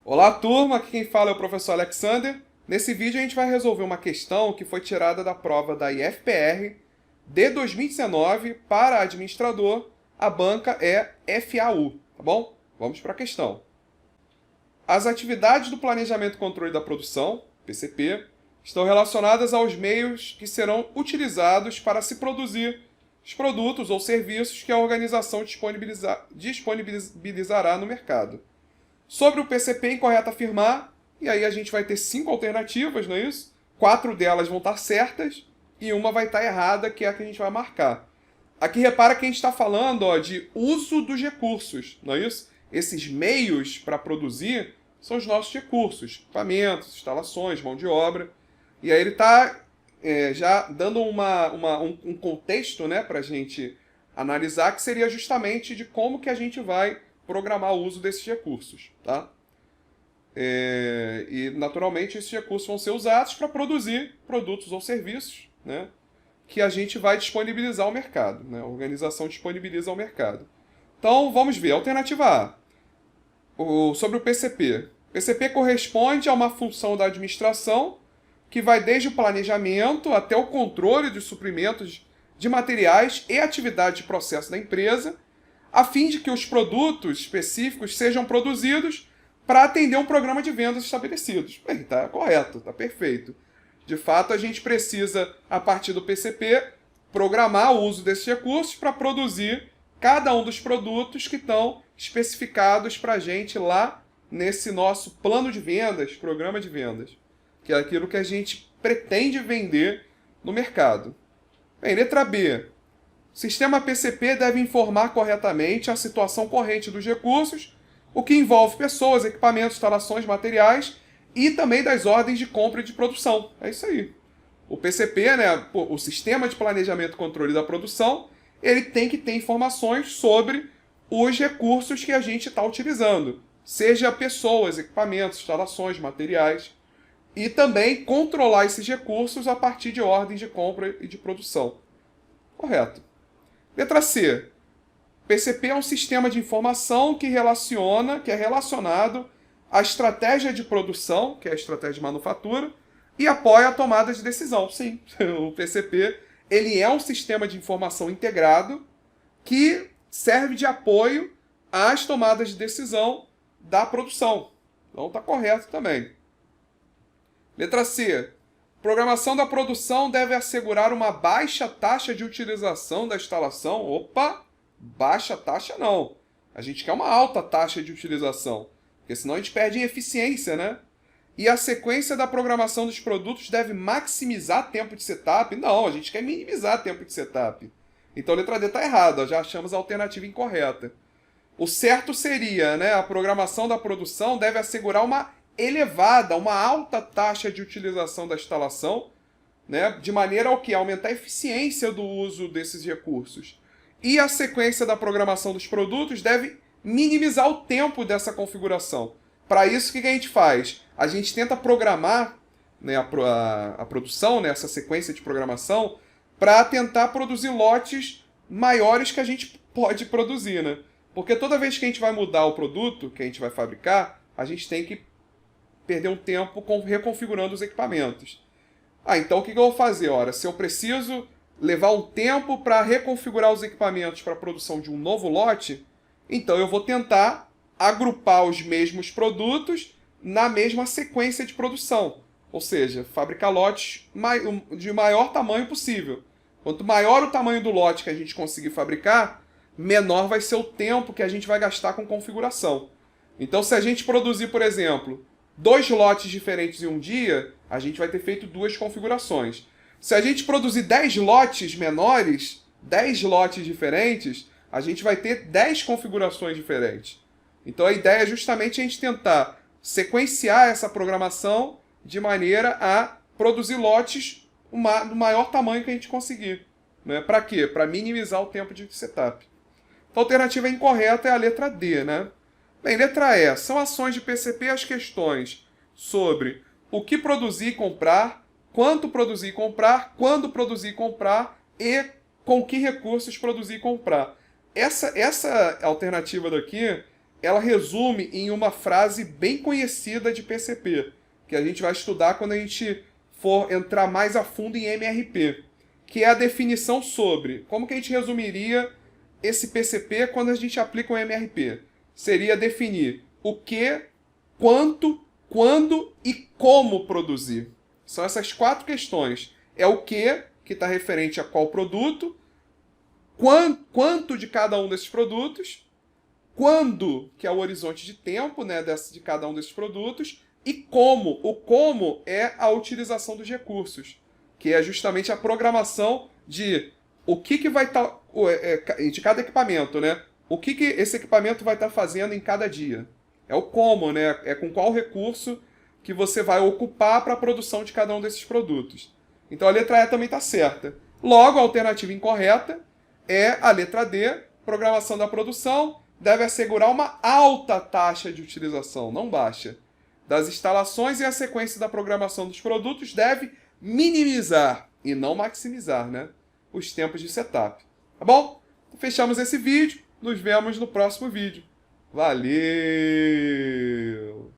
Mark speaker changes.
Speaker 1: Olá, turma! Aqui quem fala é o professor Alexander. Nesse vídeo a gente vai resolver uma questão que foi tirada da prova da IFPR de 2019 para administrador. A banca é FAU, tá bom? Vamos para a questão. As atividades do Planejamento e Controle da Produção, PCP, estão relacionadas aos meios que serão utilizados para se produzir os produtos ou serviços que a organização disponibilizará no mercado. Sobre o PCP, é incorreto afirmar, e aí a gente vai ter 5 alternativas, não é isso? 4 delas vão estar certas e uma vai estar errada, que é a que a gente vai marcar. Aqui repara que a gente está falando de uso dos recursos, não é isso? Esses meios para produzir são os nossos recursos, equipamentos, instalações, mão de obra. E aí ele está já dando um contexto, né, para a gente analisar, que seria justamente de como que a gente vai programar o uso desses recursos, tá? E naturalmente esses recursos vão ser usados para produzir produtos ou serviços, né, que a gente vai disponibilizar ao mercado, né? A organização disponibiliza ao mercado. Então vamos ver. Alternativa A, sobre o PCP. O PCP corresponde a uma função da administração que vai desde o planejamento até o controle dos suprimentos de materiais e atividades de processo da empresa, a fim de que os produtos específicos sejam produzidos para atender um programa de vendas estabelecidos. Bem, está correto, está perfeito. De fato, a gente precisa, a partir do PCP, programar o uso desses recursos para produzir cada um dos produtos que estão especificados para a gente lá nesse nosso plano de vendas, programa de vendas, que é aquilo que a gente pretende vender no mercado. Bem, letra B. O sistema PCP deve informar corretamente a situação corrente dos recursos, o que envolve pessoas, equipamentos, instalações, materiais e também das ordens de compra e de produção. É isso aí. O PCP, né, o Sistema de Planejamento e Controle da Produção, ele tem que ter informações sobre os recursos que a gente está utilizando, seja pessoas, equipamentos, instalações, materiais, e também controlar esses recursos a partir de ordens de compra e de produção. Correto. Letra C. PCP é um sistema de informação que é relacionado à estratégia de produção, que é a estratégia de manufatura, e apoia a tomada de decisão. Sim, o PCP ele é um sistema de informação integrado que serve de apoio às tomadas de decisão da produção. Então está correto também. Letra C. Programação da produção deve assegurar uma baixa taxa de utilização da instalação. Opa! Baixa taxa não. A gente quer uma alta taxa de utilização, porque senão a gente perde em eficiência, né? E a sequência da programação dos produtos deve maximizar tempo de setup? Não, a gente quer minimizar tempo de setup. Então a letra D está errada, já achamos a alternativa incorreta. O certo seria, né, a programação da produção deve assegurar uma elevada, uma alta taxa de utilização da instalação, né, de maneira ao que aumentar a eficiência do uso desses recursos. E a sequência da programação dos produtos deve minimizar o tempo dessa configuração. Para isso, o que a gente faz? A gente tenta programar, né, a produção, né, essa sequência de programação, para tentar produzir lotes maiores que a gente pode produzir, né? Porque toda vez que a gente vai mudar o produto que a gente vai fabricar, a gente tem que perder um tempo reconfigurando os equipamentos. Então o que eu vou fazer? Ora, se eu preciso levar um tempo para reconfigurar os equipamentos para a produção de um novo lote, então eu vou tentar agrupar os mesmos produtos na mesma sequência de produção. Ou seja, fabricar lotes de maior tamanho possível. Quanto maior o tamanho do lote que a gente conseguir fabricar, menor vai ser o tempo que a gente vai gastar com configuração. Então, se a gente produzir, por exemplo, 2 lotes diferentes em um dia, a gente vai ter feito 2 configurações. Se a gente produzir 10 lotes menores, 10 lotes diferentes, a gente vai ter 10 configurações diferentes. Então a ideia é justamente a gente tentar sequenciar essa programação de maneira a produzir lotes do maior tamanho que a gente conseguir. Né? Para quê? Para minimizar o tempo de setup. Então a alternativa incorreta é a letra D, né? Bem, letra E. São ações de PCP as questões sobre o que produzir e comprar, quanto produzir e comprar, quando produzir e comprar e com que recursos produzir e comprar. Essa alternativa daqui ela resume em uma frase bem conhecida de PCP, que a gente vai estudar quando a gente for entrar mais a fundo em MRP, que é a definição sobre como que a gente resumiria esse PCP quando a gente aplica um MRP. Seria definir o que, quanto, quando e como produzir. São essas 4 questões. É o que está referente a qual produto, quanto de cada um desses produtos, quando, que é o horizonte de tempo, né, de cada um desses produtos, e como. O como é a utilização dos recursos, que é justamente a programação de o que vai estar, de cada equipamento, né? O que esse equipamento vai estar fazendo em cada dia. É o como, né? É com qual recurso que você vai ocupar para a produção de cada um desses produtos. Então a letra E também está certa. Logo, a alternativa incorreta é a letra D, programação da produção, deve assegurar uma alta taxa de utilização, não baixa, das instalações, e a sequência da programação dos produtos deve minimizar e não maximizar, né, os tempos de setup. Tá bom? Fechamos esse vídeo, nos vemos no próximo vídeo. Valeu!